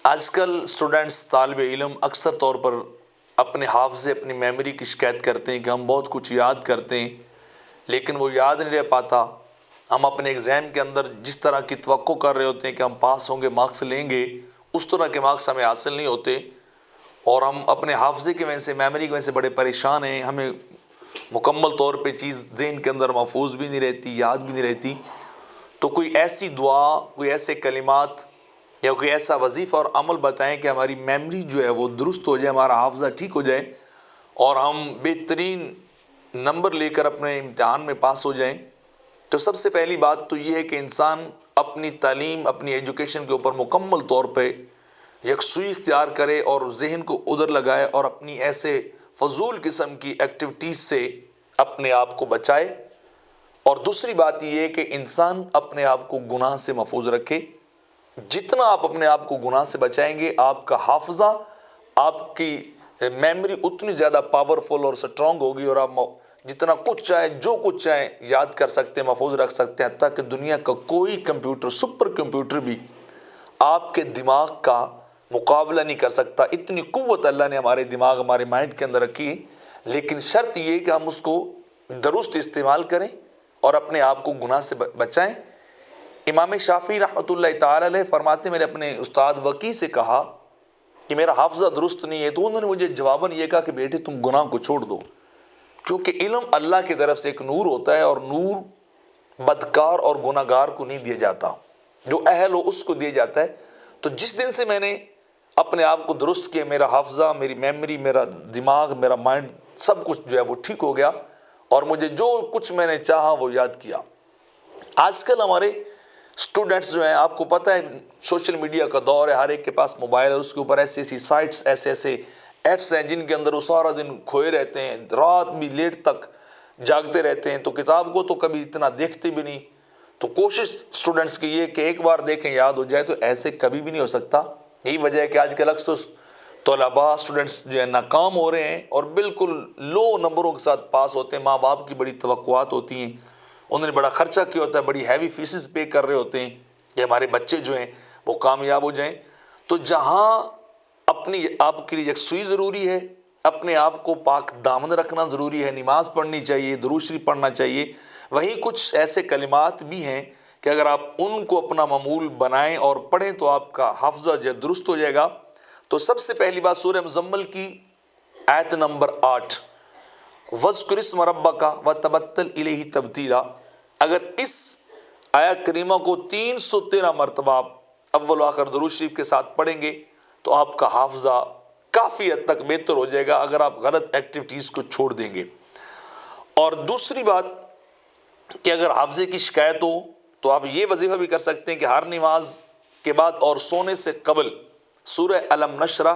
آج کل اسٹوڈنٹس طالب علم اکثر طور پر اپنے حافظے اپنی میموری کی شکایت کرتے ہیں کہ ہم بہت کچھ یاد کرتے ہیں لیکن وہ یاد نہیں رہ پاتا. ہم اپنے ایگزام کے اندر جس طرح کی توقع کر رہے ہوتے ہیں کہ ہم پاس ہوں گے، مارکس لیں گے، اس طرح کے مارکس ہمیں حاصل نہیں ہوتے اور ہم اپنے حافظے کی وجہ سے، میموری کی وجہ سے بڑے پریشان ہیں. ہمیں مکمل طور پہ چیز ذہن کے اندر محفوظ بھی نہیں رہتی، یاد بھی نہیں رہتی. تو کوئی ایسی دعا، کوئی ایسے کلمات یا کوئی ایسا وظیفہ اور عمل بتائیں کہ ہماری میموری جو ہے وہ درست ہو جائے، ہمارا حافظہ ٹھیک ہو جائے اور ہم بہترین نمبر لے کر اپنے امتحان میں پاس ہو جائیں. تو سب سے پہلی بات تو یہ ہے کہ انسان اپنی تعلیم، اپنی ایجوکیشن کے اوپر مکمل طور پہ یکسوئی اختیار کرے اور ذہن کو ادھر لگائے اور اپنی ایسے فضول قسم کی ایکٹیویٹیز سے اپنے آپ کو بچائے. اور دوسری بات یہ ہے کہ انسان اپنے آپ کو گناہ سے محفوظ رکھے. جتنا آپ اپنے آپ کو گناہ سے بچائیں گے، آپ کا حافظہ، آپ کی میموری اتنی زیادہ پاورفل اور سٹرونگ ہوگی اور آپ جتنا کچھ چاہے، جو کچھ چاہے یاد کر سکتے ہیں، محفوظ رکھ سکتے ہیں. حتیٰ کہ دنیا کا کوئی کمپیوٹر، سپر کمپیوٹر بھی آپ کے دماغ کا مقابلہ نہیں کر سکتا. اتنی قوت اللہ نے ہمارے دماغ، ہمارے مائنڈ کے اندر رکھی ہے. لیکن شرط یہ کہ ہم اس کو درست استعمال کریں اور اپنے آپ کو گناہ سے بچائیں. امام شافعی رحمۃ اللہ تعالی علیہ فرماتے ہیں، میں نے اپنے استاد وکی سے کہا کہ میرا حافظہ درست نہیں ہے، تو انہوں نے مجھے جواباً یہ کہا کہ بیٹے تم گناہ کو چھوڑ دو، کیونکہ علم اللہ کی طرف سے ایک نور ہوتا ہے اور نور بدکار اور گناہ گار کو نہیں دیا جاتا، جو اہل ہو اس کو دیا جاتا ہے. تو جس دن سے میں نے اپنے آپ کو درست کیا، میرا حافظہ، میری میموری، میرا دماغ، میرا مائنڈ، سب کچھ جو ہے وہ ٹھیک ہو گیا اور مجھے جو کچھ میں نے چاہا وہ یاد کیا. آج کل ہمارے اسٹوڈنٹس جو ہیں، آپ کو پتہ ہے سوشل میڈیا کا دور ہے، ہر ایک کے پاس موبائل ہے، اس کے اوپر ایسی ایسی سائٹس، ایسے ایپس ہیں جن کے اندر وہ سارا دن کھوئے رہتے ہیں، رات بھی لیٹ تک جاگتے رہتے ہیں. تو کتاب کو تو کبھی اتنا دیکھتے بھی نہیں. تو کوشش اسٹوڈنٹس کی یہ کہ ایک بار دیکھیں یاد ہو جائے، تو ایسے کبھی بھی نہیں ہو سکتا. یہی وجہ ہے کہ آج کل اکثر طلباء، اسٹوڈنٹس جو ہے ناکام ہو رہے ہیں اور بالکل لو نمبروں کے ساتھ پاس ہوتے ہیں. ماں باپ کی بڑی توقعات ہوتی ہیں، انہوں نے بڑا خرچہ کیا ہوتا ہے، بڑی ہیوی فیسز پے کر رہے ہوتے ہیں کہ ہمارے بچے جو ہیں وہ کامیاب ہو جائیں. تو جہاں اپنی آپ کے لیے یکسوئی ضروری ہے، اپنے آپ کو پاک دامن رکھنا ضروری ہے، نماز پڑھنی چاہیے، درود شریف پڑھنا چاہیے، وہیں کچھ ایسے کلمات بھی ہیں کہ اگر آپ ان کو اپنا معمول بنائیں اور پڑھیں تو آپ کا حافظہ جو درست ہو جائے گا. تو سب سے پہلی بات سورہ مزمل کی آیت نمبر 8، وَاذْكُرِ اسْمَ رَبَّكَ وَتَبَتَّلْ إِلَيْهِ تَبْتِيلًا. اگر اس آیت کریمہ کو 313 مرتبہ آپ اول و آخر درود شریف کے ساتھ پڑھیں گے تو آپ کا حافظہ کافی حد تک بہتر ہو جائے گا اگر آپ غلط ایکٹیویٹیز کو چھوڑ دیں گے. اور دوسری بات کہ اگر حافظے کی شکایت ہو تو آپ یہ وظیفہ بھی کر سکتے ہیں کہ ہر نماز کے بعد اور سونے سے قبل سورہ الم نشرہ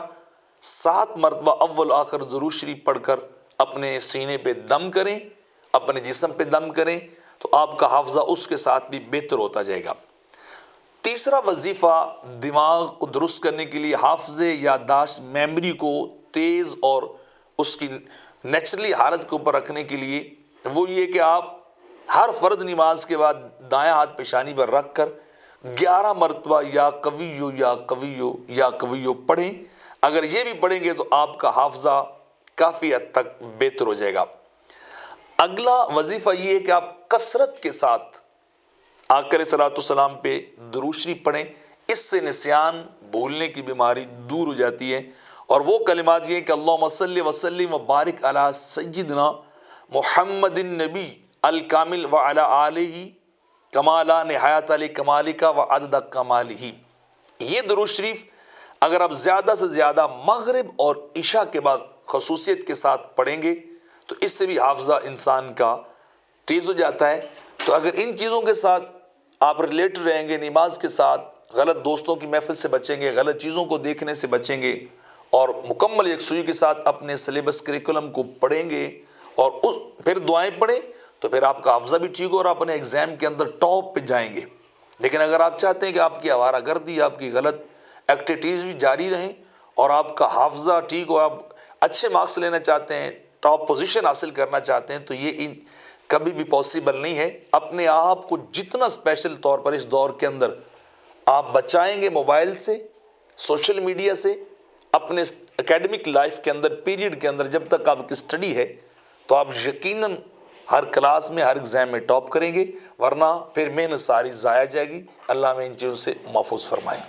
7 مرتبہ اول آخر درود شریف پڑھ کر اپنے سینے پہ دم کریں، اپنے جسم پہ دم کریں، تو آپ کا حافظہ اس کے ساتھ بھی بہتر ہوتا جائے گا. تیسرا وظیفہ دماغ کو درست کرنے کے لیے، حافظے یادداشت میموری کو تیز اور اس کی نیچرلی حالت کے اوپر رکھنے کے لیے، وہ یہ کہ آپ ہر فرض نماز کے بعد دائیں ہاتھ پیشانی پر رکھ کر 11 مرتبہ یا قویو یا قویو یا قویو پڑھیں. اگر یہ بھی پڑھیں گے تو آپ کا حافظہ کافی حد تک بہتر ہو جائے گا. اگلا وظیفہ یہ ہے کہ آپ کثرت کے ساتھ آقا صلی اللہ علیہ وسلم پہ درود شریف پڑھیں. اس سے نسیان، بھولنے کی بیماری دور ہو جاتی ہے. اور وہ کلمات یہ ہیں کہ اللہم صلی وسلم وبارک علی سیدنا محمد النبی الکامل وعلی آلہ کما لا نہایت لکمالک وعدد کمالہ. یہ درود شریف اگر آپ زیادہ سے زیادہ مغرب اور عشاء کے بعد خصوصیت کے ساتھ پڑھیں گے تو اس سے بھی حافظہ انسان کا تیز ہو جاتا ہے. تو اگر ان چیزوں کے ساتھ آپ ریلیٹ رہیں گے، نماز کے ساتھ غلط دوستوں کی محفل سے بچیں گے، غلط چیزوں کو دیکھنے سے بچیں گے اور مکمل یکسوئی کے ساتھ اپنے سلیبس کریکولم کو پڑھیں گے اور پھر دعائیں پڑھیں تو پھر آپ کا حافظہ بھی ٹھیک ہو اور اپنے ایگزام کے اندر ٹاپ پہ جائیں گے. لیکن اگر آپ چاہتے ہیں کہ آپ کی آوارہ گردی، آپ کی غلط ایکٹیویٹیز بھی جاری رہیں اور آپ کا حافظہ ٹھیک ہو، آپ اچھے مارکس لینا چاہتے ہیں، ٹاپ پوزیشن حاصل کرنا چاہتے ہیں، تو یہ کبھی بھی پاسبل نہیں ہے. اپنے آپ کو جتنا اسپیشل طور پر اس دور کے اندر آپ بچائیں گے موبائل سے، سوشل میڈیا سے اپنے اکیڈمک لائف کے اندر پیریڈ کے اندر جب تک آپ کی اسٹڈی ہے تو آپ یقیناً ہر کلاس میں ہر ایگزام میں ٹاپ کریں گے، ورنہ پھر محنت ساری ضائع جائے گی۔ اللہ ہمیں ان چیزوں سے محفوظ فرمائے۔